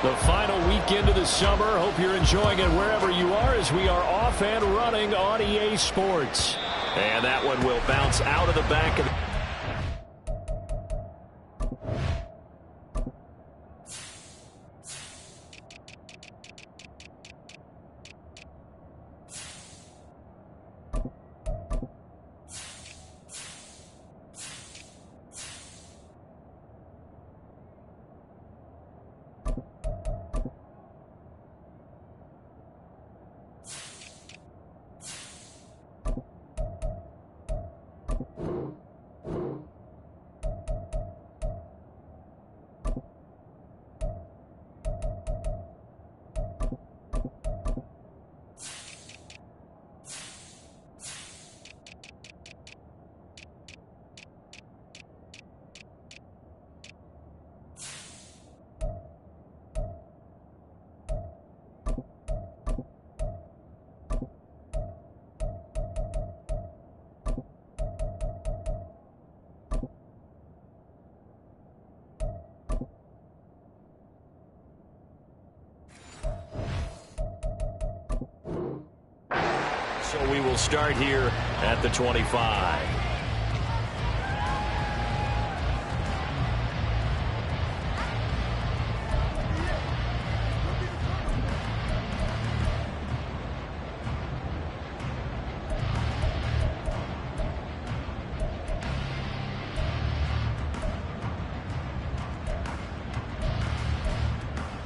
The final weekend of the summer. Hope you're enjoying it wherever you are as we are off and running on EA Sports. And that one will bounce out of the back of the... So we will start here at the 25.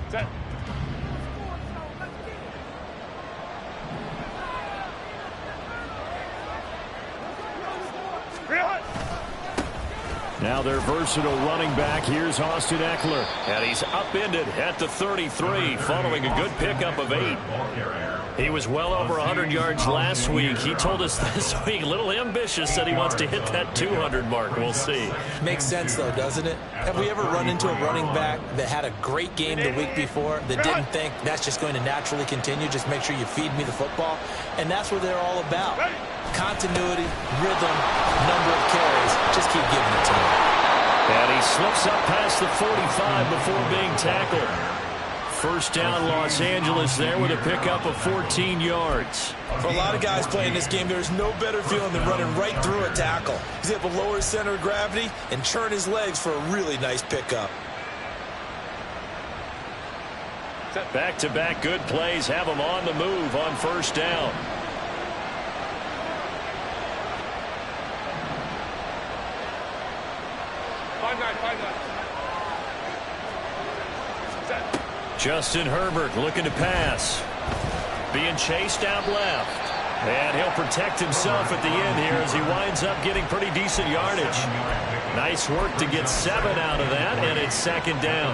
Set. Now their versatile running back. Here's Austin Eckler. And he's upended at the 33 following a good pickup of 8. He was well over 100 yards last week. He told us this week, a little ambitious, said he wants to hit that 200 mark. We'll see. Makes sense, though, doesn't it? Have we ever run into a running back that had a great game the week before that didn't think that's just going to naturally continue? Just make sure you feed me the football. And that's what they're all about. Continuity, rhythm, number of carries. Just keep giving it to him. And he slips up past the 45 before being tackled. First down, Los Angeles there with a pickup of 14 yards. For a lot of guys playing this game, there's no better feeling than running right through a tackle. He's able to lower his center of gravity and turn his legs for a really nice pickup. Back-to-back good plays have him on the move on first down. Justin Herbert looking to pass. Being chased out left. And he'll protect himself at the end here as he winds up getting pretty decent yardage. Nice work to get 7 out of that, and it's second down.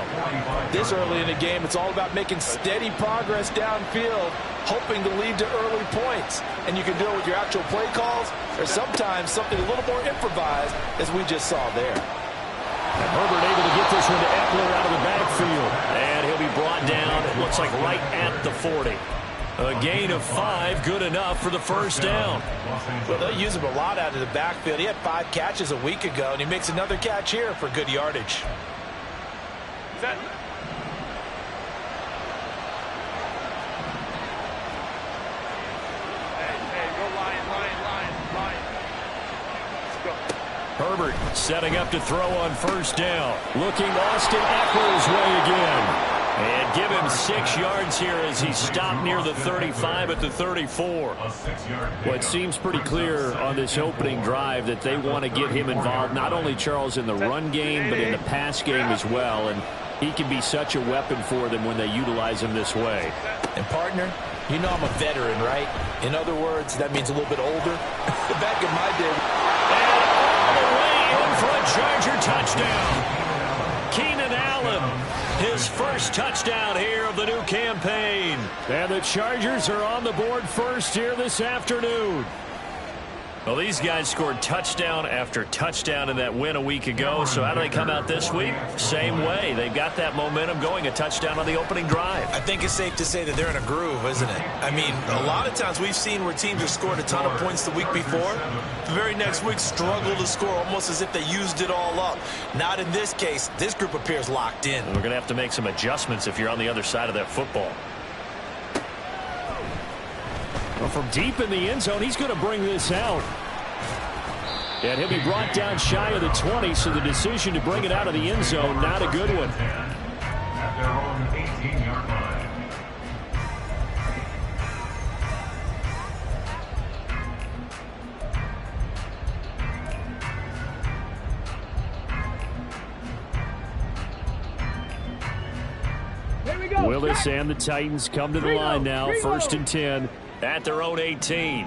This early in the game, it's all about making steady progress downfield, hoping to lead to early points. And you can do it with your actual play calls, or sometimes something a little more improvised, as we just saw there. And Herbert able to get this one to Eckler out of the backfield. And he'll be brought down, it looks like right at the 40. A gain of 5, good enough for the first down. Well, they'll use him a lot out of the backfield. He had 5 catches a week ago, and he makes another catch here for good yardage. Set. Herbert setting up to throw on first down. Looking Austin Eckler's way again. And give him 6 yards here as he stopped near the 35 at the 34. Well, it seems pretty clear on this opening drive that they want to get him involved, not only, Charles, in the run game, but in the pass game as well. And he can be such a weapon for them when they utilize him this way. And, partner, you know I'm a veteran, right? In other words, that means a little bit older. Back in my day. And all the way in for a Charger touchdown. Keenan Allen, his first touchdown here of the new campaign. And the Chargers are on the board first here this afternoon. Well, these guys scored touchdown after touchdown in that win a week ago. So how do they come out this week? Same way. They've got that momentum going, a touchdown on the opening drive. I think it's safe to say that they're in a groove, isn't it? I mean, a lot of times we've seen where teams have scored a ton of points the week before. The very next week struggle to score almost as if they used it all up. Not in this case. This group appears locked in. And we're going to have to make some adjustments if you're on the other side of that football. Well, from deep in the end zone, he's going to bring this out. And he'll be brought down shy of the 20, so the decision to bring it out of the end zone, not a good one. At their own 18-yard line. Willis and the Titans come to the line now. 1st and 10 at their own 18.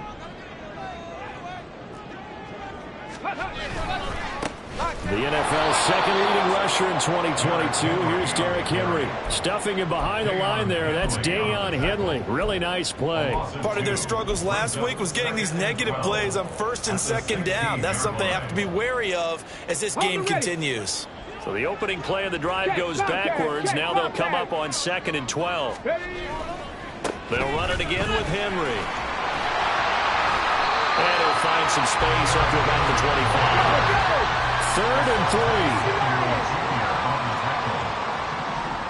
The NFL's second leading rusher in 2022. Here's Derrick Henry. Stuffing him behind the line there. That's Deion Henley. Really nice play. Part of their struggles last week was getting these negative plays on 1st and 2nd down. That's something they have to be wary of as this game continues. So the opening play of the drive goes backwards. Now they'll come up on 2nd and 12. They'll run it again with Henry. And he'll find some space up to about the 25. 3rd and 3.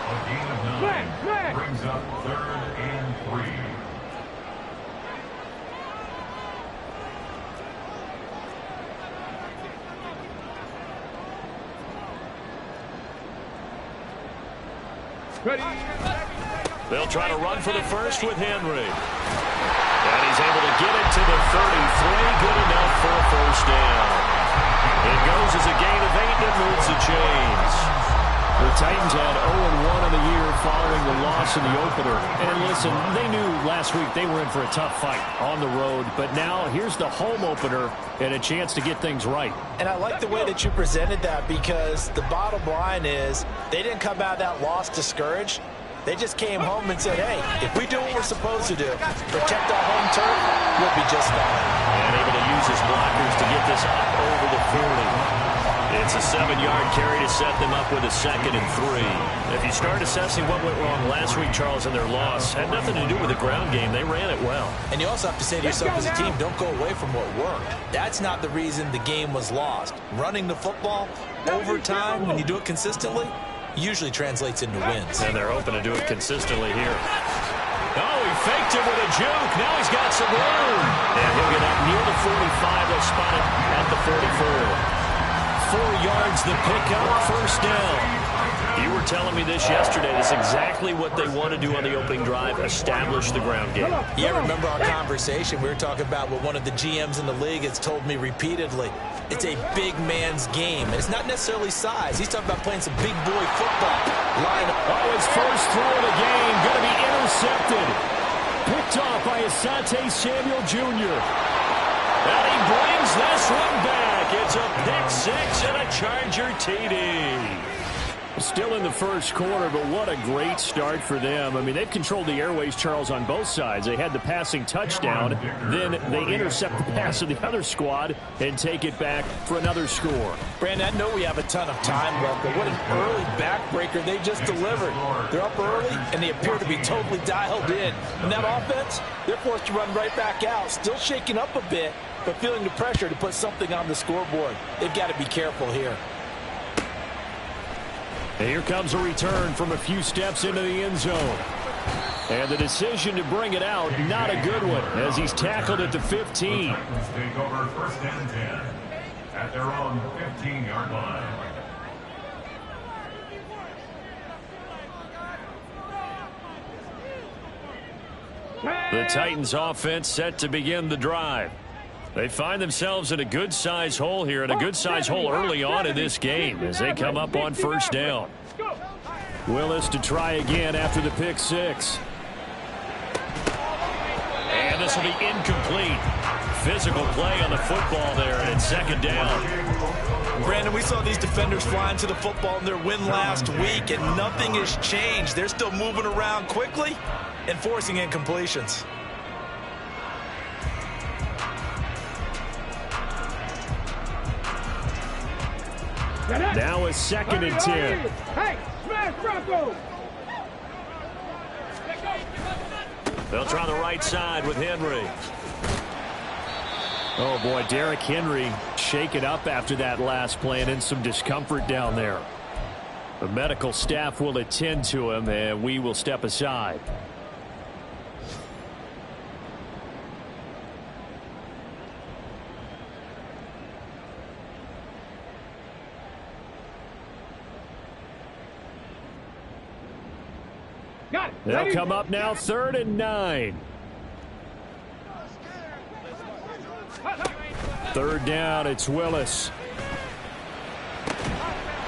A gain of 9 brings up 3rd and 3. They'll try to run for the first with Henry. And he's able to get it to the 33. Good enough for a 1st down. It goes as a gain of 8 and moves the chains. The Titans had 0-1 in the year following the loss in the opener. And listen, they knew last week they were in for a tough fight on the road. But now here's the home opener and a chance to get things right. And I like the way that you presented that, because the bottom line is they didn't come out of that loss discouraged. They just came home and said, hey, if we do what we're supposed to do, protect our home turf, we'll be just fine. And able to use his blockers to get this up over the 40. It's a 7-yard carry to set them up with a 2nd and 3. If you start assessing what went wrong last week, Charles, in their loss, had nothing to do with the ground game. They ran it well. And you also have to say to yourself as a team, don't go away from what worked. That's not the reason the game was lost. Running the football over time, when you do it consistently, usually translates into wins. And they're hoping to do it consistently here. Oh, he faked it with a juke. Now he's got some room. And he'll get up near the 45. They'll spot it at the 44. 4 yards the pickup, 1st down. You were telling me this yesterday. That's exactly what they want to do on the opening drive, establish the ground game. Yeah, remember our conversation? We were talking about what one of the GMs in the league has told me repeatedly. It's a big man's game. And it's not necessarily size. He's talking about playing some big boy football. Line up. Oh, his first throw of the game going to be intercepted. Picked off by Asante Samuel Jr. And he brings this one back. It's a pick 6 and a Charger TD. Still in the first quarter, but what a great start for them. I mean, they've controlled the airways, Charles, on both sides. They had the passing touchdown. Then they intercept the pass of the other squad and take it back for another score. Brandon, I know we have a ton of time left, but what an early backbreaker they just delivered. They're up early, and they appear to be totally dialed in. And that offense, they're forced to run right back out, still shaking up a bit, but feeling the pressure to put something on the scoreboard. They've got to be careful here. And here comes a return from a few steps into the end zone. And the decision to bring it out, not a good one, as he's tackled at the 15. The Titans take over 1st and 10 at their own 15-yard line. The Titans offense set to begin the drive. They find themselves in a good-size hole here, and a good-size hole early on in this game as they come up on 1st down. Willis to try again after the pick 6. And this will be incomplete. Physical play on the football there, and it's 2nd down. Brandon, we saw these defenders flying to the football in their win last week, and nothing has changed. They're still moving around quickly and forcing incompletions. Now a 2nd and 10. Hey, smash Bronco! They'll try the right side with Henry. Oh, boy, Derrick Henry shaken up after that last play and in some discomfort down there. The medical staff will attend to him, and we will step aside. They'll come up now, 3rd and 9. 3rd down, it's Willis.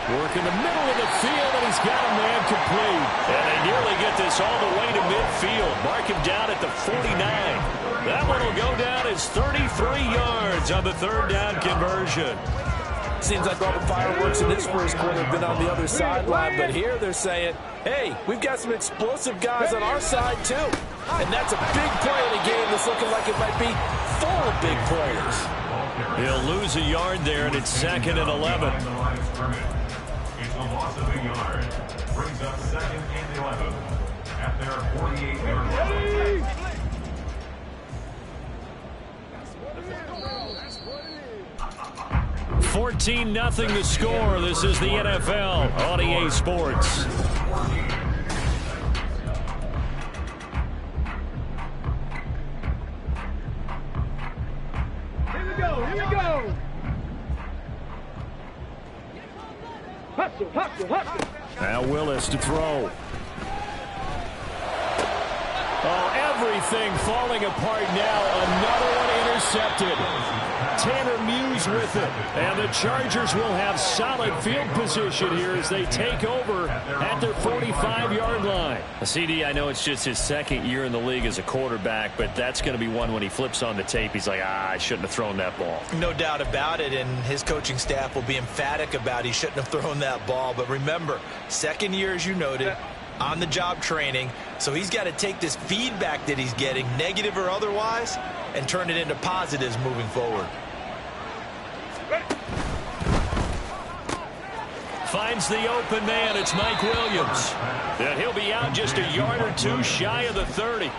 Work in the middle of the field, and he's got a man complete. And they nearly get this all the way to midfield. Mark him down at the 49. That one will go down as 33 yards on the 3rd down conversion. Seems like all the fireworks in this first quarter have been on the other sideline, but here they're saying, hey, we've got some explosive guys on our side too. And that's a big play in a game that's looking like it might be full of big players. He'll lose a yard there, and it's 2nd and 11. It's a loss of a yard. Brings up 2nd and 11 at their 48-yard line. 14-0 the score. This is the NFL on EA Sports. Here we go, here we go! Hustle, hustle, hustle! Now Willis to throw. Oh, everything falling apart now. Another one intercepted. Tanner Muse with it. And the Chargers will have solid field position here as they take over at their 45-yard line. CD, I know it's just his 2nd year in the league as a quarterback, but that's going to be one when he flips on the tape. He's like, I shouldn't have thrown that ball. No doubt about it, and his coaching staff will be emphatic about he shouldn't have thrown that ball. But remember, 2nd year, as you noted, on-the-job training, so he's got to take this feedback that he's getting, negative or otherwise, and turn it into positives moving forward. Finds the open man. It's Mike Williams. And he'll be out just a yard or two shy of the 30.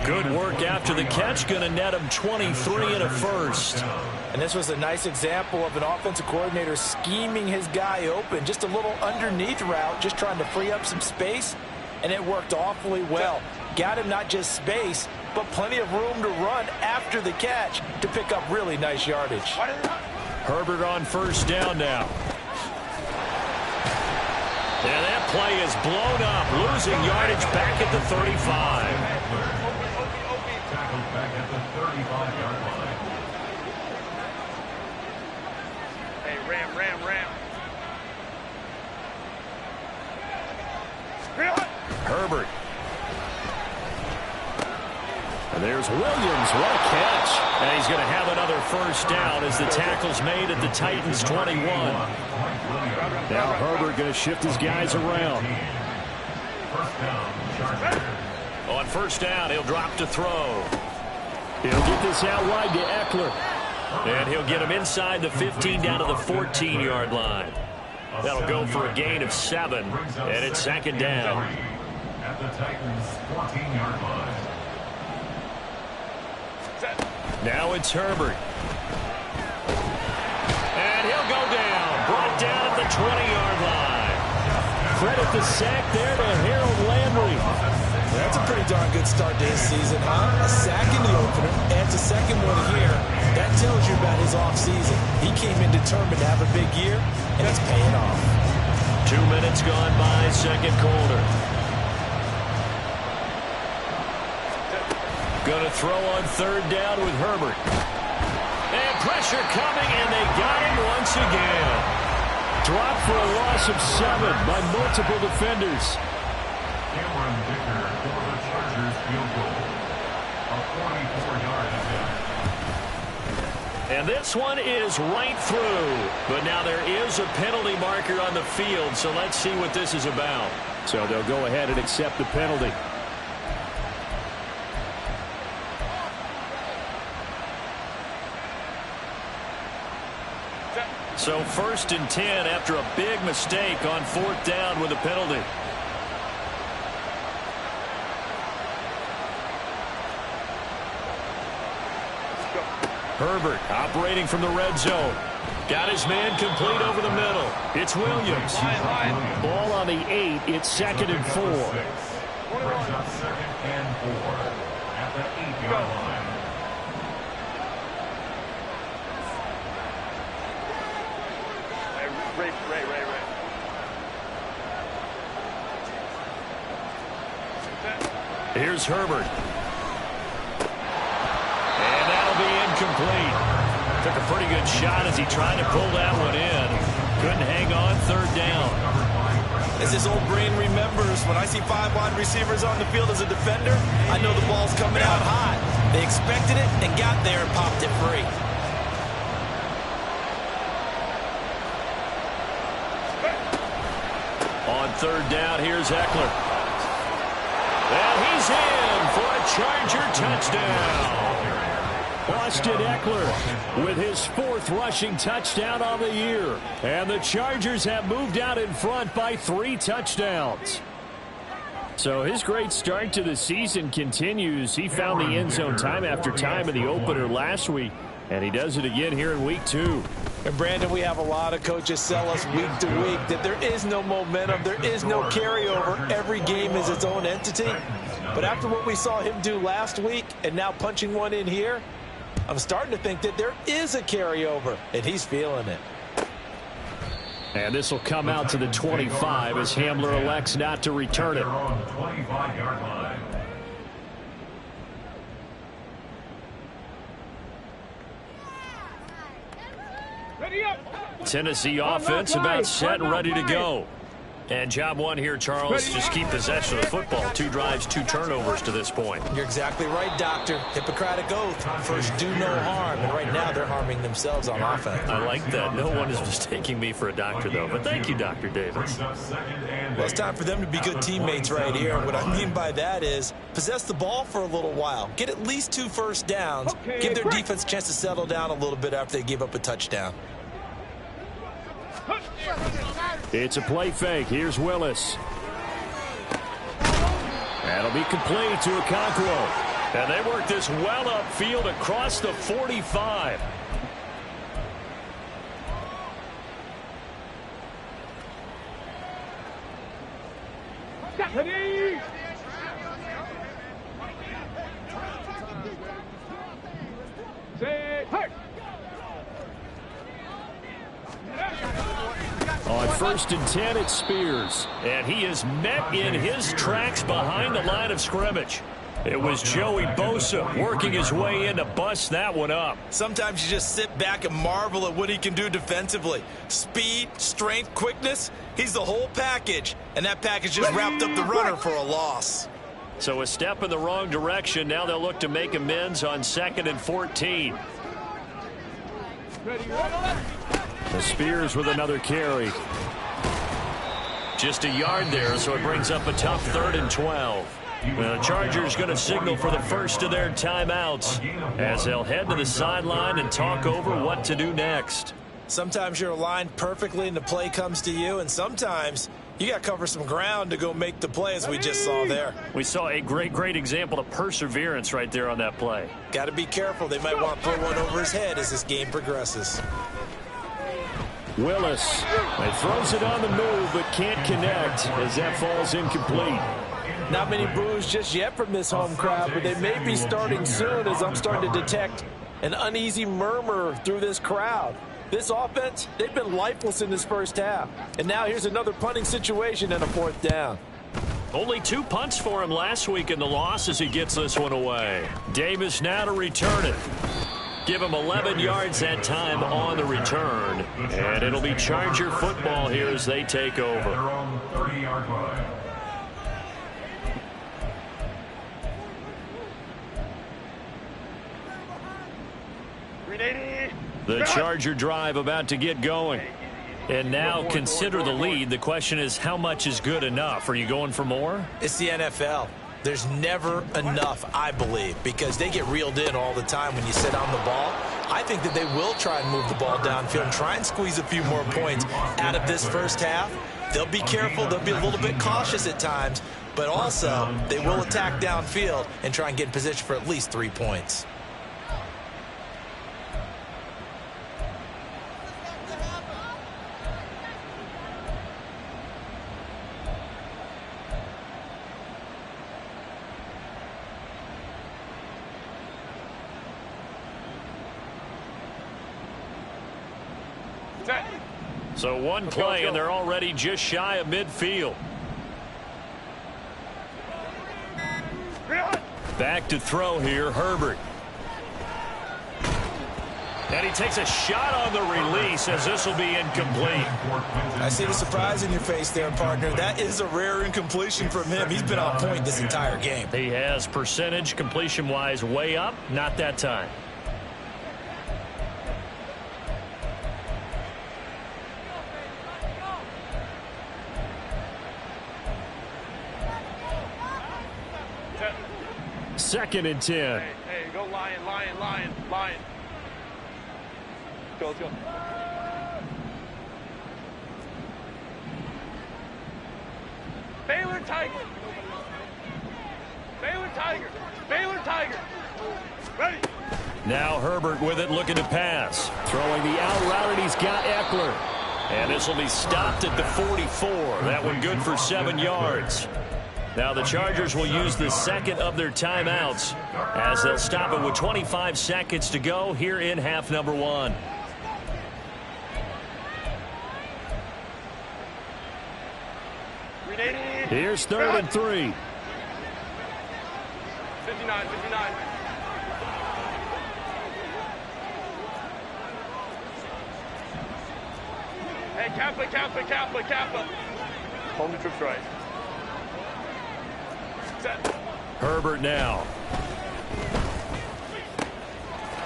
Good work after the catch. Going to net him 23 and a first. And this was a nice example of an offensive coordinator scheming his guy open. Just a little underneath route, just trying to free up some space. And it worked awfully well. Got him not just space, but plenty of room to run after the catch to pick up really nice yardage. Herbert on 1st down now. And that play is blown up, losing yardage back at the 35. Tackled back at the 35-yard line. Hey, ram. Herbert. And there's Williams. What a catch. And he's going to have another 1st down as the tackle's made at the Titans' 21. Now Herbert going to shift his guys around. On 1st down, he'll drop to throw. He'll get this out wide to Eckler. And he'll get him inside the 15 down to the 14-yard line. That'll go for a gain of 7. And it's 2nd down. At the Titans' 14-yard line. Now it's Herbert. And he'll go down. Brought down at the 20-yard line. Credit the sack there to Harold Landry. That's a pretty darn good start to his season, huh? A sack in the opener, adds a 2nd one here. That tells you about his offseason. He came in determined to have a big year, and it's paying off. 2 minutes gone by, 2nd quarter. Going to throw on 3rd down with Herbert. And pressure coming, and they got him once again. Dropped for a loss of 7 by multiple defenders. Cameron Dicker for the Chargers field goal. A 44-yard attempt. And this one is right through. But now there is a penalty marker on the field, so let's see what this is about. So they'll go ahead and accept the penalty. So 1st and 10 after a big mistake on 4th down with a penalty. Herbert operating from the red zone. Got his man complete over the middle. It's Williams. Ball on the 8. It's 2nd and 4. Brings up 2nd and 4 at the 8-yard line. Ray. Here's Herbert. And that'll be incomplete. Took a pretty good shot as he tried to pull that one in. Couldn't hang on. 3rd down. As his old brain remembers, when I see 5 wide receivers on the field as a defender, I know the ball's coming out hot. They expected it and got there and popped it free. On 3rd down, here's Eckler. And he's in for a Charger touchdown. Austin Eckler with his 4th rushing touchdown on the year. And the Chargers have moved out in front by 3 touchdowns. So his great start to the season continues. He found the end zone time after time in the opener last week. And he does it again here in week 2. And Brandon, we have a lot of coaches sell us week to week that there is no momentum, there is no carryover. Every game is its own entity. But after what we saw him do last week and now punching one in here, I'm starting to think that there is a carryover, and he's feeling it. And this will come out to the 25 as Hamler elects not to return it. 25-yard line. Ready up. Tennessee offense about set and ready to go. And job 1 here, Charles, just keep possession of the football. 2 drives, 2 turnovers to this point. You're exactly right, Doctor. Hippocratic oath. First, do no harm. And right now, they're harming themselves on offense. I like that. No one is mistaking me for a doctor, though. But thank you, Dr. Davis. Well, it's time for them to be good teammates right here. And what I mean by that is possess the ball for a little while. Get at least 2 first downs. Give their defense a chance to settle down a little bit after they give up a touchdown. It's a play fake. Here's Willis. That'll be complete to Okonkwo. And they work this well upfield across the 45. Ready. Say, hey. On 1st and 10, it's Spears. And he is met in his tracks behind the line of scrimmage. It was Joey Bosa working his way in to bust that one up. Sometimes you just sit back and marvel at what he can do defensively. Speed, strength, quickness, he's the whole package. And that package just wrapped up the runner for a loss. So a step in the wrong direction. Now they'll look to make amends on 2nd and 14. The Spears with another carry. Just a yard there, so it brings up a tough 3rd and 12. The Chargers going to signal for the first of their timeouts as they'll head to the sideline and talk over what to do next. Sometimes you're aligned perfectly and the play comes to you, and sometimes you got to cover some ground to go make the play, as we just saw there. We saw a great example of perseverance right there on that play. Got to be careful. They might want to throw one over his head as this game progresses. Willis. He throws it on the move but can't connect as that falls incomplete. Not many boos just yet from this home crowd, but they may be starting soon as I'm starting to detect an uneasy murmur through this crowd. This offense, they've been lifeless in this first half. And now here's another punting situation and a 4th down. Only 2 punts for him last week in the loss as he gets this one away. Davis now to return it. Give him 11 yards that time on the return. And it'll be Charger football here as they take over. 30-yard line. The Charger drive about to get going. And now consider the lead. The question is, how much is good enough? Are you going for more? It's the NFL. There's never enough, I believe, because they get reeled in all the time when you sit on the ball. I think that they will try and move the ball downfield and try and squeeze a few more points out of this first half. They'll be careful. They'll be a little bit cautious at times, but also they will attack downfield and try and get in position for at least 3 points. So one play, and they're already just shy of midfield. Back to throw here, Herbert. And he takes a shot on the release as this will be incomplete. I see the surprise in your face there, partner. That is a rare incompletion from him. He's been on point this entire game. He has percentage completion-wise way up, not that time. Second and 10. Hey, go lion. Let's go. Baylor Tiger. Ready. Now Herbert with it, looking to pass. Throwing the out route, and he's got Eckler. And this will be stopped at the 44. That one good for 7 yards. Now the Chargers will use the second of their timeouts as they'll stop it with 25 seconds to go here in half number 1. Here's 3rd and 3. 59. Hey, Kappa. Hold the trips right. Set. Herbert now.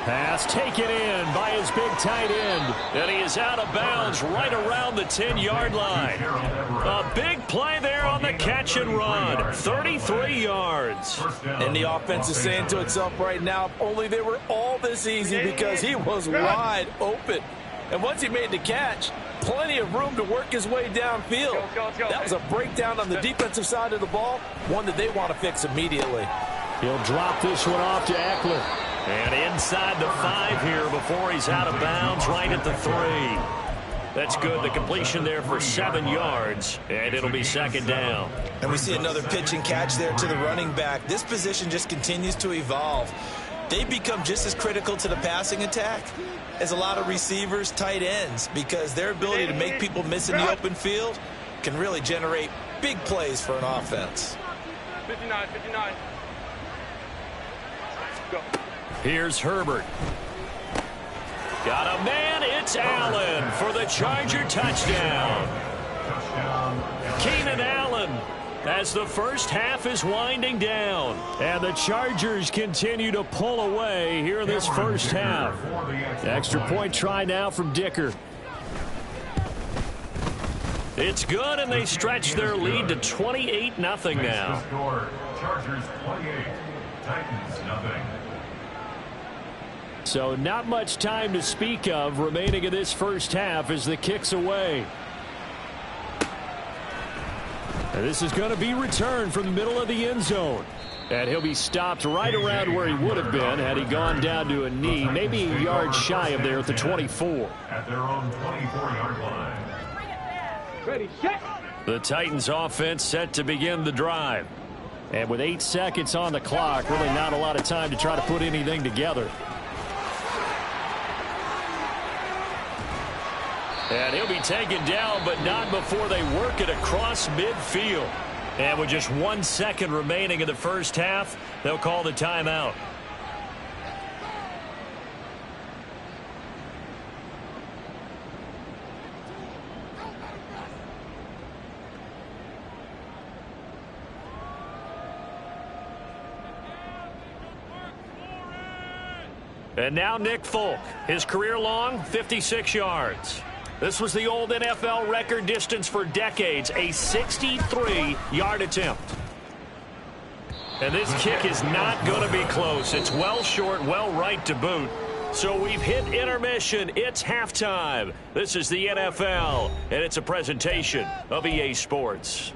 Pass taken in by his big tight end. And he is out of bounds right around the 10-yard line. A big play there on the catch and run. 33 yards. And the offense is saying to itself right now, if only they were all this easy, because he was wide open. And once he made the catch, plenty of room to work his way downfield. Let's go. That was a breakdown on the defensive side of the ball, one that they want to fix immediately. He'll drop this one off to Eckler. And inside the 5 here before he's out of bounds, right at the 3. That's good. The completion there for 7 yards, and it'll be second down. And we see another pitch and catch there to the running back. This position just continues to evolve. They become just as critical to the passing attack as a lot of receivers, tight ends, because their ability to make people miss in the open field can really generate big plays for an offense. 59. Go. Here's Herbert. Got a man. It's Allen for the Charger touchdown. Keenan Allen as the first half is winding down. And the Chargers continue to pull away here in this first half. Extra point try now from Dicker. It's good, and they stretch their lead to 28-0 now. Chargers 28, Titans 0. So not much time to speak of remaining in this first half as the kick's away. And this is going to be returned from the middle of the end zone. And he'll be stopped right around where he would have been had he gone down to a knee, maybe a yard shy of there at the 24. At their own 24-yard line. Ready, set. The Titans offense set to begin the drive. And with 8 seconds on the clock, really not a lot of time to try to put anything together. And he'll be taken down, but not before they work it across midfield. And with just 1 second remaining in the first half, they'll call the timeout. And now Nick Folk, his career long 56 yards. This was the old NFL record distance for decades, a 63-yard attempt. And this kick is not going to be close. It's well short, well right to boot. So we've hit intermission. It's halftime. This is the NFL, and it's a presentation of EA Sports.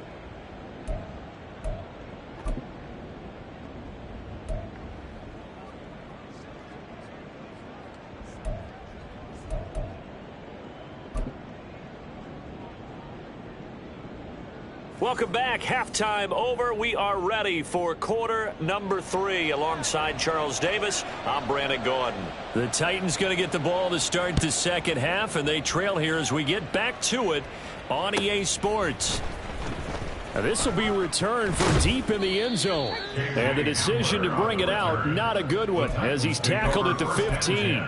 Welcome back. Halftime over. We are ready for quarter number 3. Alongside Charles Davis, I'm Brandon Gordon. The Titans going to get the ball to start the second half, and they trail here as we get back to it on EA Sports. Now this will be returned from deep in the end zone. And the decision to bring it out, not a good one, as he's tackled at the 15.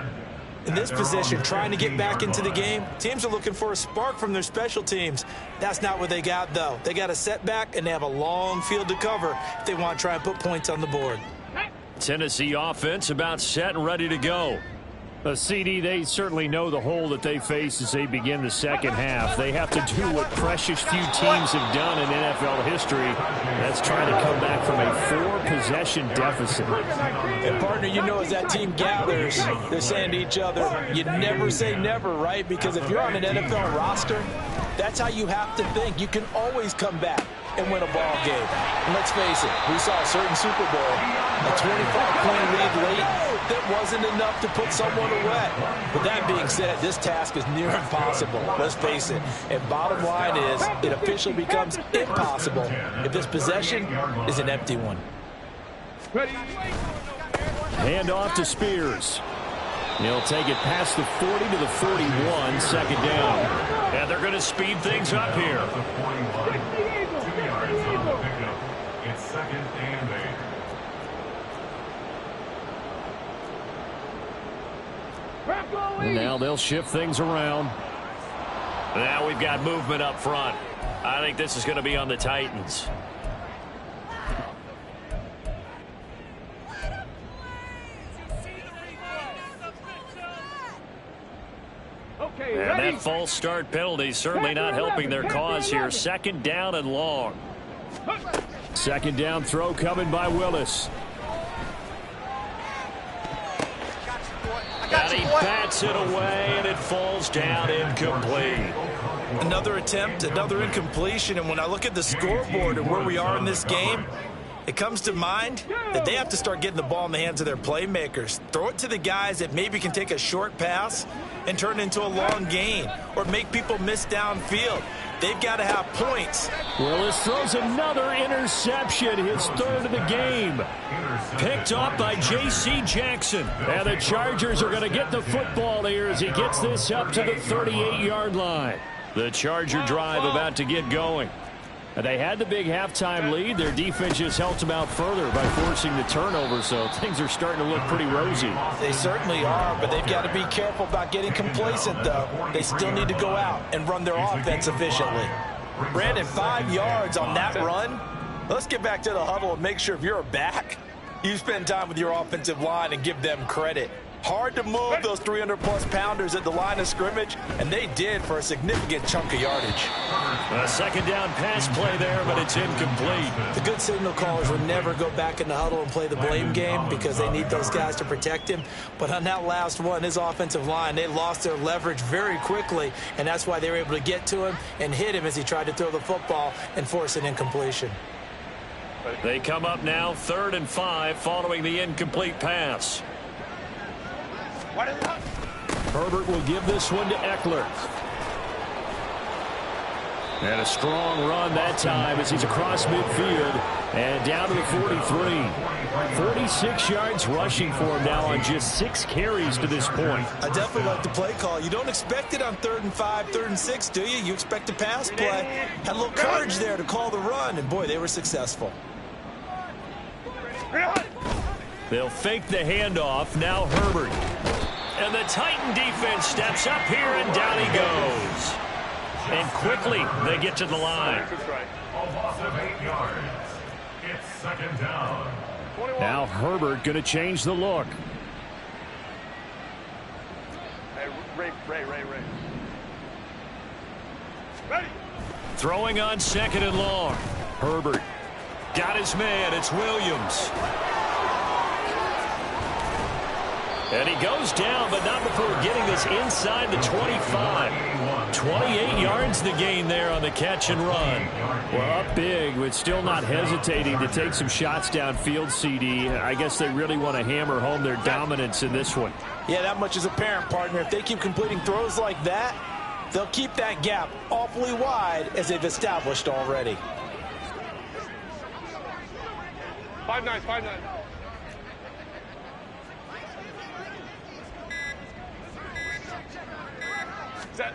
In this position, trying to get back into the game, teams are looking for a spark from their special teams. That's not what they got, though. They got a setback, and they have a long field to cover if they want to try and put points on the board. Tennessee offense about set and ready to go. CD, they certainly know the hole that they face as they begin the second half. They have to do what precious few teams have done in NFL history. That's trying to come back from a 4-possession deficit. And, partner, you know as that team gathers, they're saying to each other, you never say never, right? Because if you're on an NFL roster, that's how you have to think. You can always come back and win a ball game. And let's face it, we saw a certain Super Bowl, a 25-point lead late. That wasn't enough to put someone away. But that being said, this task is near impossible. Let's face it. And bottom line is, it officially becomes impossible if this possession is an empty one. Hand off to Spears. He'll take it past the 40 to the 41, second down. And they're going to speed things up here. 2 yards on the pickup. It's second and 8. Now they'll shift things around. Now we've got movement up front. I think this is going to be on the Titans. And that false start penalty certainly not helping their cause here. Second down and long. Second down throw coming by Willis. And he bats it away, and it falls down incomplete. Another attempt, another incompletion, and when I look at the scoreboard and where we are in this game, it comes to mind that they have to start getting the ball in the hands of their playmakers. Throw it to the guys that maybe can take a short pass and turn it into a long gain or make people miss downfield. They've got to have points. Willis throws another interception, his third of the game. Picked off by J.C. Jackson. And the Chargers are going to get the football here as he gets this up to the 38-yard line. The Charger drive about to get going. They had the big halftime lead. Their defense just helped them out further by forcing the turnover, so things are starting to look pretty rosy. They certainly are, but they've got to be careful about getting complacent, though. They still need to go out and run their offense efficiently. Brandon, 5 yards on that run. Let's get back to the huddle and make sure if you're a back, you spend time with your offensive line and give them credit. Hard to move those 300-plus pounders at the line of scrimmage, and they did for a significant chunk of yardage. A second down pass play there, but it's incomplete. The good signal callers would never go back in the huddle and play the blame game because they need those guys to protect him. But on that last one, his offensive line, they lost their leverage very quickly, and that's why they were able to get to him and hit him as he tried to throw the football and force an incompletion. They come up now, 3rd and 5, following the incomplete pass. Herbert will give this one to Eckler. And a strong run that time as he's across midfield and down to the 43. 46 yards rushing for him now on just 6 carries to this point. I definitely like the play call. You don't expect it on 3rd and 5, 3rd and 6, do you? You expect a pass play. Had a little courage there to call the run, and boy, they were successful. They'll fake the handoff. Now Herbert. And the Titan defense steps up here, and down he goes. And quickly, they get to the line. A loss of 8 yards. It's second down. Now Herbert going to change the look. Hey, Ray. Ready. Throwing on 2nd and long. Herbert got his man. It's Williams. And he goes down, but not before getting this inside the 25. 28 yards the gain there on the catch and run. Well, up big, but still not hesitating to take some shots downfield, CD. I guess they really want to hammer home their dominance in this one. Yeah, that much is apparent, partner. If they keep completing throws like that, they'll keep that gap awfully wide as they've established already. 5-9, 5-9. Set.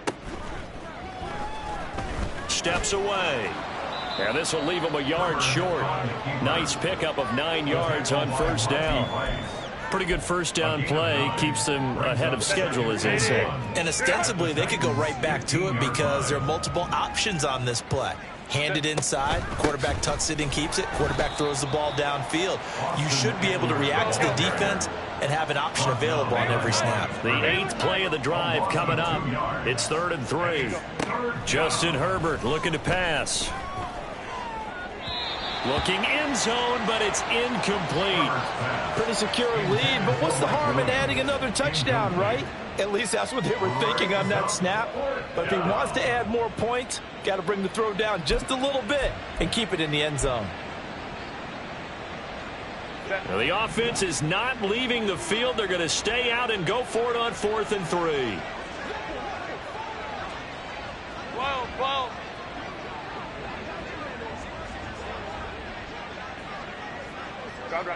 Steps away. And this will leave him a yard short. Nice pickup of 9 yards on first down. Pretty good first down play. Keeps them ahead of schedule, as they say. And ostensibly, they could go right back to it because there are multiple options on this play. Hand it inside, quarterback tucks it and keeps it, quarterback throws the ball downfield. You should be able to react to the defense and have an option available on every snap. The 8th play of the drive coming up. It's 3rd and 3. Justin Herbert looking to pass. Looking end zone, but it's incomplete. Pretty secure lead, but what's the harm in adding another touchdown, right? At least that's what they were thinking on that snap. But if he wants to add more points, got to bring the throw down just a little bit and keep it in the end zone. Now the offense is not leaving the field. They're going to stay out and go for it on 4th and 3. 12, 12.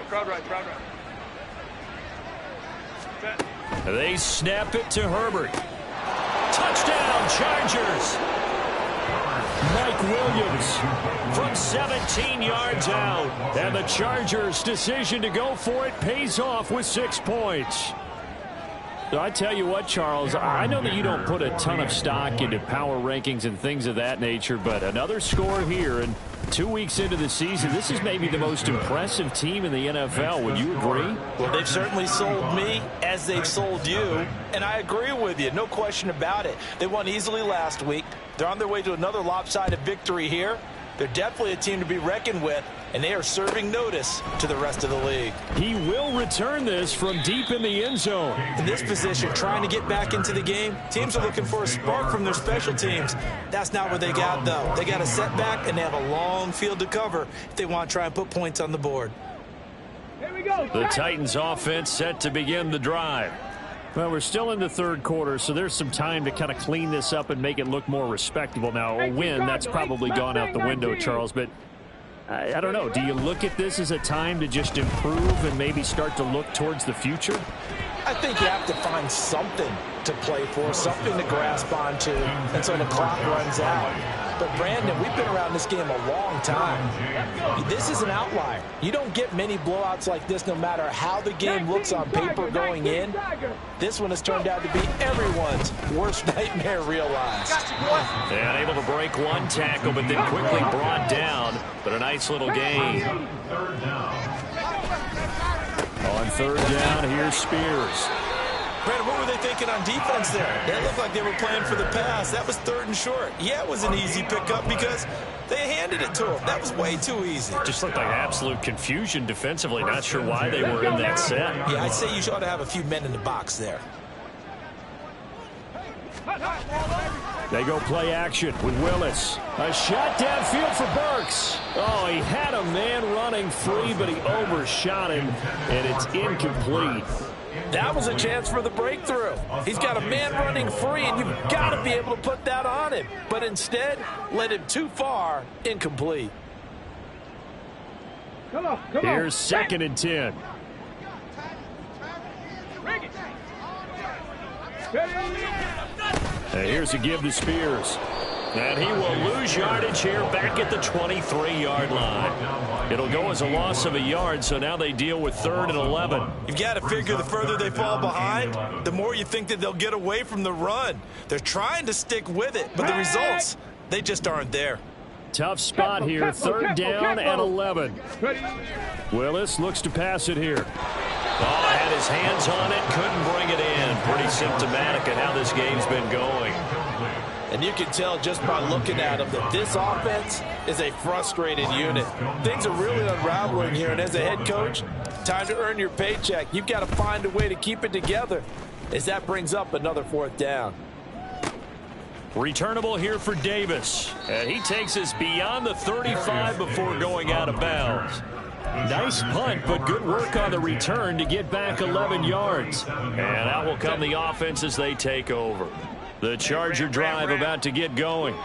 Crowd right. Set. They snap it to Herbert. Touchdown, Chargers. Mike Williams from 17 yards out. And the Chargers' decision to go for it pays off with 6 points. So I tell you what, Charles, I know that you don't put a ton of stock into power rankings and things of that nature, but another score here, and 2 weeks into the season, this is maybe the most impressive team in the NFL. Would you agree? Well, they've certainly sold me as they've sold you, and I agree with you. No question about it. They won easily last week. They're on their way to another lopsided victory here. They're definitely a team to be reckoned with, and they are serving notice to the rest of the league. He will return this from deep in the end zone. In this position, trying to get back into the game, teams are looking for a spark from their special teams. That's not what they got, though. They got a setback, and they have a long field to cover if they want to try and put points on the board. Here we go. The Titans offense set to begin the drive. Well, we're still in the third quarter, so there's some time to kind of clean this up and make it look more respectable. Now, a win, that's probably gone out the window, Charles, but I don't know. Do you look at this as a time to just improve and maybe start to look towards the future? I think you have to find something to play for, something to grasp onto until the clock runs out. But, Brandon, we've been around this game a long time. This is an outlier. You don't get many blowouts like this no matter how the game looks on paper going in. This one has turned out to be everyone's worst nightmare realized. And able to break one tackle, but then quickly brought down. But a nice little gain. On 3rd down, here's Spears. Brandon, what were they thinking on defense there? It looked like they were playing for the pass. That was 3rd and short. Yeah, it was an easy pickup because they handed it to him. That was way too easy. Just looked like absolute confusion defensively. Not sure why they were in that set. Yeah, I'd say you ought to have a few men in the box there. They go play action with Willis. A shot downfield for Burks. Oh, he had a man running free, but he overshot him, and it's incomplete. That was a chance for the breakthrough. He's got a man running free, and you've got to be able to put that on him. But instead, led him too far, incomplete. Come on. Here's 2nd and 10. And here's a give to Spears. And he will lose yardage here back at the 23-yard line. It'll go as a loss of a yard, so now they deal with 3rd and 11. You've got to figure the further they fall behind, the more you think that they'll get away from the run. They're trying to stick with it, but the results, they just aren't there. Tough spot here, 3rd down and 11. Willis looks to pass it here. Oh, had his hands on it, couldn't bring it in. Pretty symptomatic of how this game's been going. And you can tell just by looking at them that this offense is a frustrated unit. Things are really unraveling here, and as a head coach, time to earn your paycheck. You've got to find a way to keep it together as that brings up another 4th down. Returnable here for Davis. And he takes us beyond the 35 before going out of bounds. Nice punt, but good work on the return to get back 11 yards. And out will come the offense as they take over. The Charger drive about to get going.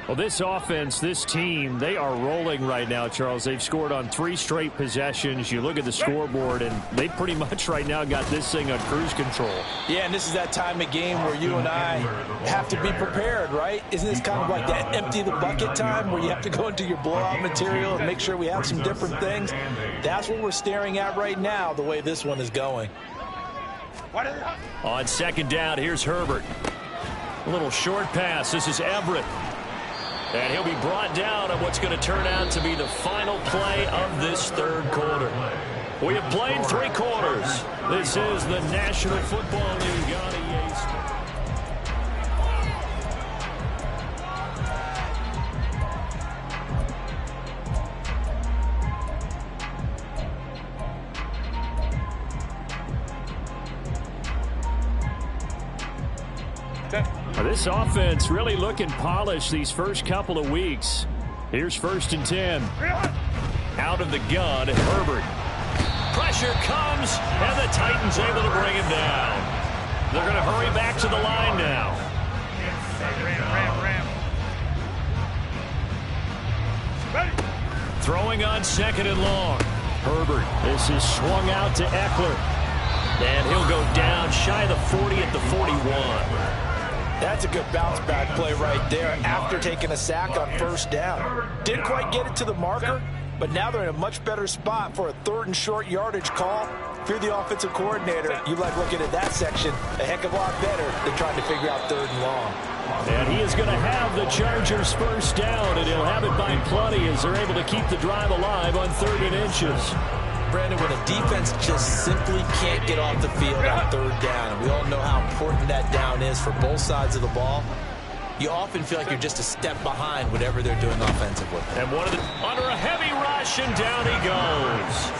Well, this offense, this team, they are rolling right now, Charles. They've scored on 3 straight possessions. You look at the scoreboard, and they pretty much right now got this thing on cruise control. Yeah, and this is that time of game where you and I have to be prepared, right? Isn't this kind of like that empty the bucket time where you have to go into your blowout material and make sure we have some different things? That's what we're staring at right now, the way this one is going. On 2nd down, here's Herbert. A little short pass. This is Everett. And he'll be brought down on what's going to turn out to be the final play of this 3rd quarter. We have played 3 quarters. This is the National Football League on EA Sports. This offense really looking polished these first couple of weeks. Here's 1st and 10. Out of the gun, Herbert. Pressure comes, and the Titans able to bring him down. They're going to hurry back to the line now. Throwing on 2nd and long. Herbert. This is swung out to Eckler. And he'll go down shy of the 40 at the 41. That's a good bounce-back play right there after taking a sack on 1st down. Didn't quite get it to the marker, but now they're in a much better spot for a 3rd and short yardage call. If you're the offensive coordinator, you like looking at that section a heck of a lot better than trying to figure out 3rd and long. And he is going to have the Chargers 1st down, and he'll have it by plenty as they're able to keep the drive alive on 3rd and inches. Brandon, when a defense just simply can't get off the field on 3rd down, and we all know how important that down is for both sides of the ball, you often feel like you're just a step behind whatever they're doing offensively. And one of the under a heavy rush, and down he goes.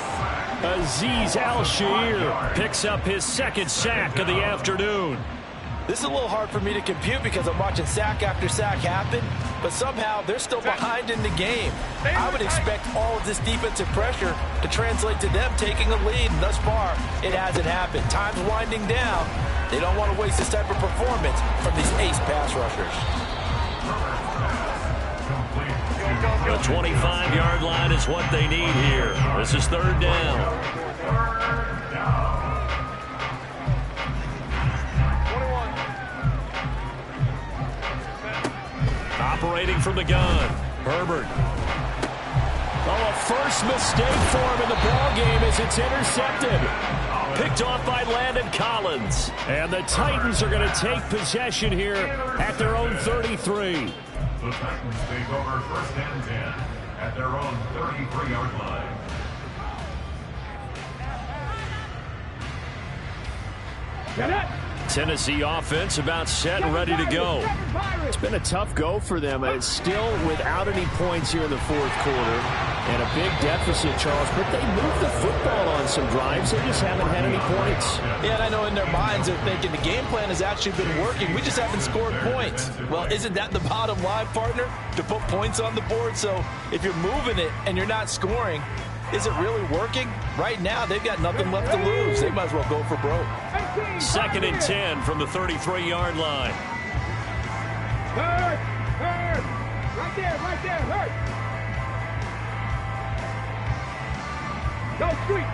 Azeez Al-Shaair picks up his 2nd sack of the afternoon. This is a little hard for me to compute because I'm watching sack after sack happen, but somehow they're still behind in the game. I would expect all of this defensive pressure to translate to them taking a lead, and thus far, it hasn't happened. Time's winding down. They don't want to waste this type of performance from these ace pass rushers. The 25-yard line is what they need here. This is 3rd down. Operating from the gun, Herbert. Oh, a first mistake for him in the ball game as it's intercepted. Picked off by Landon Collins. And the Titans are going to take possession here at their own 33. The Titans take over 1st and 10 at their own 33-yard line. Get it! Tennessee offense about set and ready to go. It's been a tough go for them. It's still without any points here in the 4th quarter. And a big deficit, Charles. But they moved the football on some drives. They just haven't had any points. Yeah, and I know in their minds they're thinking the game plan has actually been working. We just haven't scored points. Well, isn't that the bottom line, partner? To put points on the board. So if you're moving it and you're not scoring, is it really working? Right now, they've got nothing left to lose. They might as well go for broke. 2nd and 10 from the 33-yard line. Hurt! Hurt! Right there, hurt! Go, street!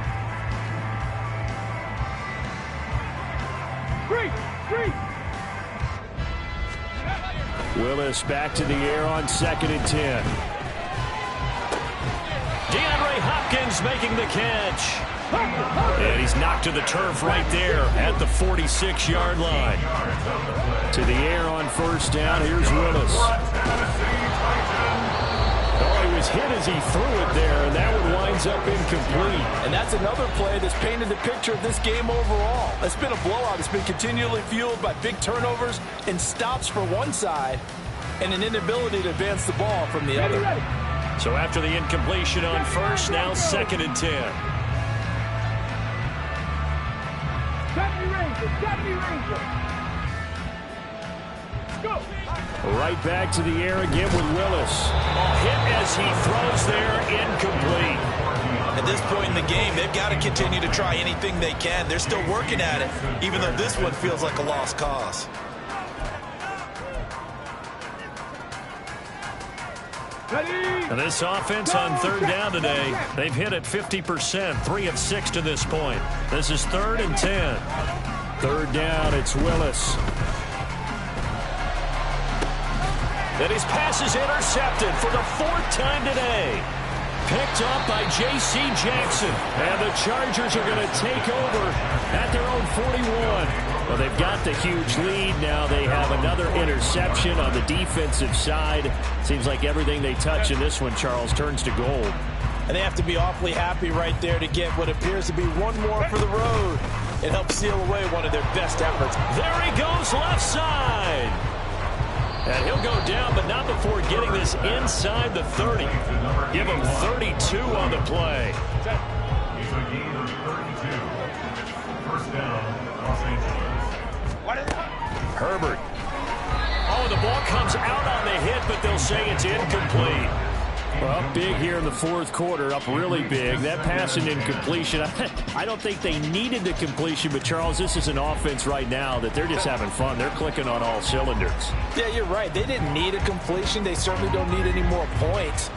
Willis back to the air on 2nd and 10. DeAndre Hopkins making the catch. And he's knocked to the turf right there at the 46-yard line. To the air on 1st down. Here's Willis. Oh, he was hit as he threw it there, and that one winds ends up incomplete. And that's another play that's painted the picture of this game overall. It's been a blowout. It's been continually fueled by big turnovers and stops for one side and an inability to advance the ball from the other. So after the incompletion on first, now 2nd and 10. 70 Rangers, 70 Rangers. Go. Right back to the air again with Willis. Hit as he throws there, incomplete. At this point in the game, they've got to continue to try anything they can. They're still working at it, even though this one feels like a lost cause. And this offense on 3rd down today, they've hit it 50%, 3 of 6 to this point. This is 3rd and 10. 3rd down, it's Willis. And his pass is intercepted for the 4th time today. Picked up by J.C. Jackson. And the Chargers are going to take over at their own 41. Well, they've got the huge lead. Now they have another interception on the defensive side. Seems like everything they touch in this one, Charles, turns to gold. And they have to be awfully happy right there to get what appears to be one more for the road. It helps seal away one of their best efforts. There he goes, left side. And he'll go down, but not before getting this inside the 30. Give him 32 on the play. He's a gain of 32. First down, Los Angeles. Herbert. Oh, the ball comes out on the hit, but they'll say it's incomplete. Well, up big here in the 4th quarter, up really big. That pass and incompletion, I don't think they needed the completion, but Charles, this is an offense right now that they're just having fun. They're clicking on all cylinders. Yeah, you're right. They didn't need a completion. They certainly don't need any more points.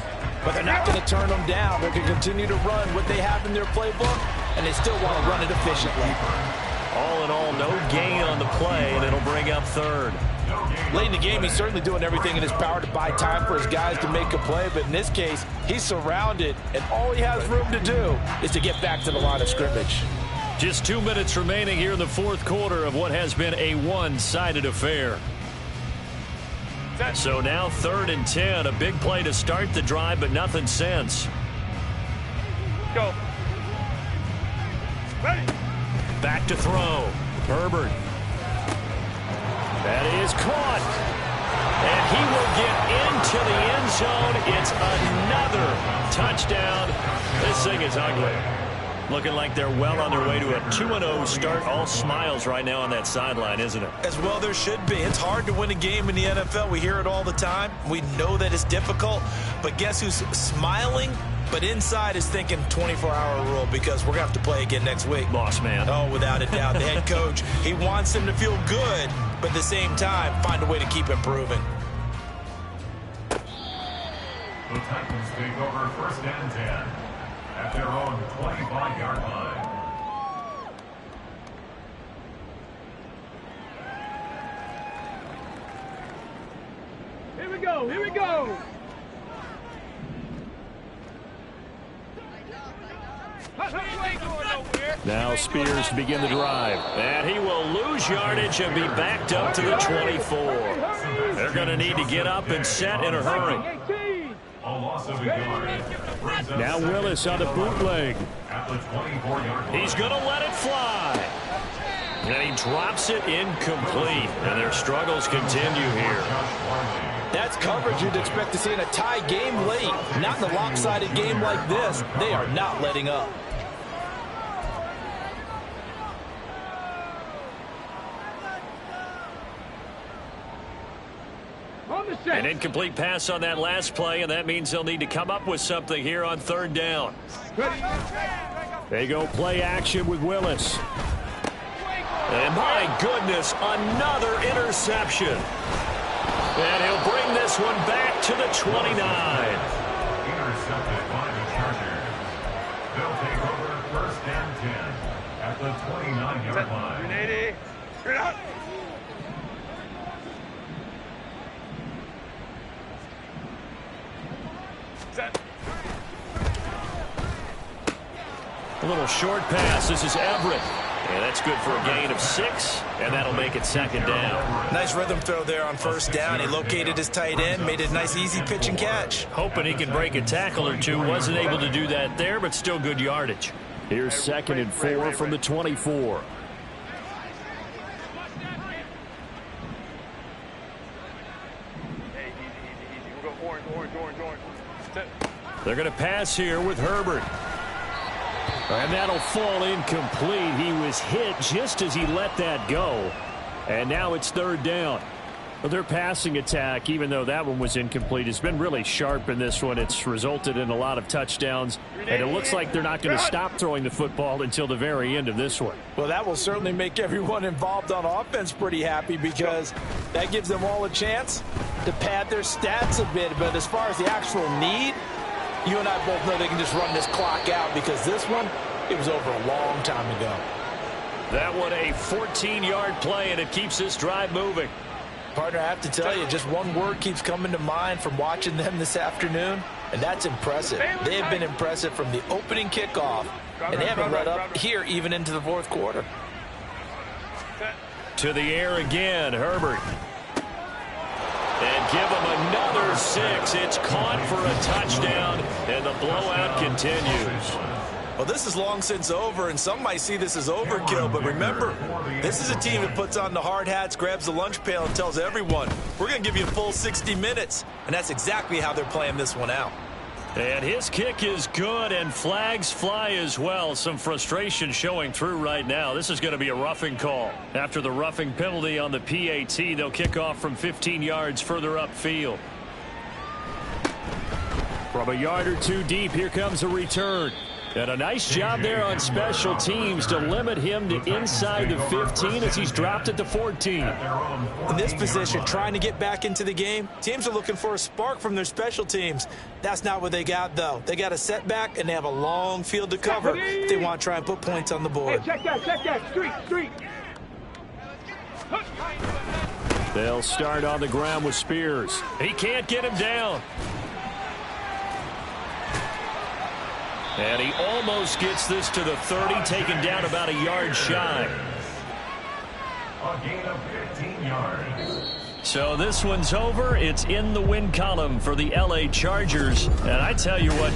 But they're not going to turn them down. They're going to continue to run what they have in their playbook, and they still want to run it efficiently. All in all, no gain on the play, and it'll bring up 3rd. Late in the game, he's certainly doing everything in his power to buy time for his guys to make a play. But in this case, he's surrounded, and all he has room to do is to get back to the line of scrimmage. Just 2 minutes remaining here in the 4th quarter of what has been a one-sided affair. So now 3rd and 10, a big play to start the drive, but nothing since. Go. Ready. Back to throw. Herbert. That is caught. And he will get into the end zone. It's another touchdown. This thing is ugly. Looking like they're well on their way to a 2-0 start. All smiles right now on that sideline, isn't it? As well there should be. It's hard to win a game in the NFL. We hear it all the time. We know that it's difficult. But guess who's smiling? But inside is thinking 24-hour rule because we're going to have to play again next week. Boss man. Oh, without a doubt. The head coach, he wants them to feel good, but at the same time, find a way to keep improving. The Titans take over 1st and 10 at their own 25-yard line. Here we go, here we go. Now Spears to begin the drive. And he will lose yardage and be backed up to the 24. They're going to need to get up and set in a hurry. A loss of a yard. Now Willis on the bootleg. At the 24-yard line. He's going to let it fly. And he drops it incomplete. And their struggles continue here. That's coverage you'd expect to see in a tie game late. Not in a lopsided game like this. They are not letting up. An incomplete pass on that last play, and that means they'll need to come up with something here on 3rd down. They go play action with Willis. And my goodness, another interception. And he'll bring this one back to the 29. Intercepted by the Chargers. They'll take over 1st and 10 at the 29-yard line. 180. Straight out. Set. A little short pass. This is Everett. And that's good for a gain of 6, and that'll make it second down. Nice rhythm throw there on first down. He located his tight end, made it a nice, easy pitch and catch. Hoping he can break a tackle or two. Wasn't able to do that there, but still good yardage. Here's 2nd and 4 from the 24. We'll go orange. They're going to pass here with Herbert. And that'll fall incomplete. He was hit just as he let that go. And now it's 3rd down. Well, their passing attack, even though that one was incomplete, has been really sharp in this one. It's resulted in a lot of touchdowns. And it looks like they're not going to stop throwing the football until the very end of this one. Well, that will certainly make everyone involved on offense pretty happy because that gives them all a chance to pad their stats a bit. But as far as the actual need, you and I both know they can just run this clock out because this one, it was over a long time ago. That one a 14-yard play, and it keeps this drive moving. Partner, I have to tell you, just one word keeps coming to mind from watching them this afternoon, and that's impressive. They have been impressive from the opening kickoff, and they haven't let up here even into the 4th quarter. To the air again, Herbert. And give him another 6. It's caught for a touchdown, and the blowout continues. Well, this is long since over, and some might see this as overkill, but remember, this is a team that puts on the hard hats, grabs the lunch pail, and tells everyone, we're going to give you a full 60 minutes, and that's exactly how they're playing this one out. And his kick is good, and flags fly as well. Some frustration showing through right now. This is going to be a roughing call. After the roughing penalty on the PAT, they'll kick off from 15 yards further upfield. From a yard or two deep, here comes a return. And a nice job there on special teams to limit him to inside the 15 as he's dropped at the 14. In this position, trying to get back into the game, teams are looking for a spark from their special teams. That's not what they got, though. They got a setback, and they have a long field to cover if they want to try and put points on the board. Hey, check that. Street. They'll start on the ground with Spears. He can't get him down. And he almost gets this to the 30, taken down about a yard shy. A gain of 15 yards. So this one's over. It's in the win column for the LA Chargers. And I tell you what,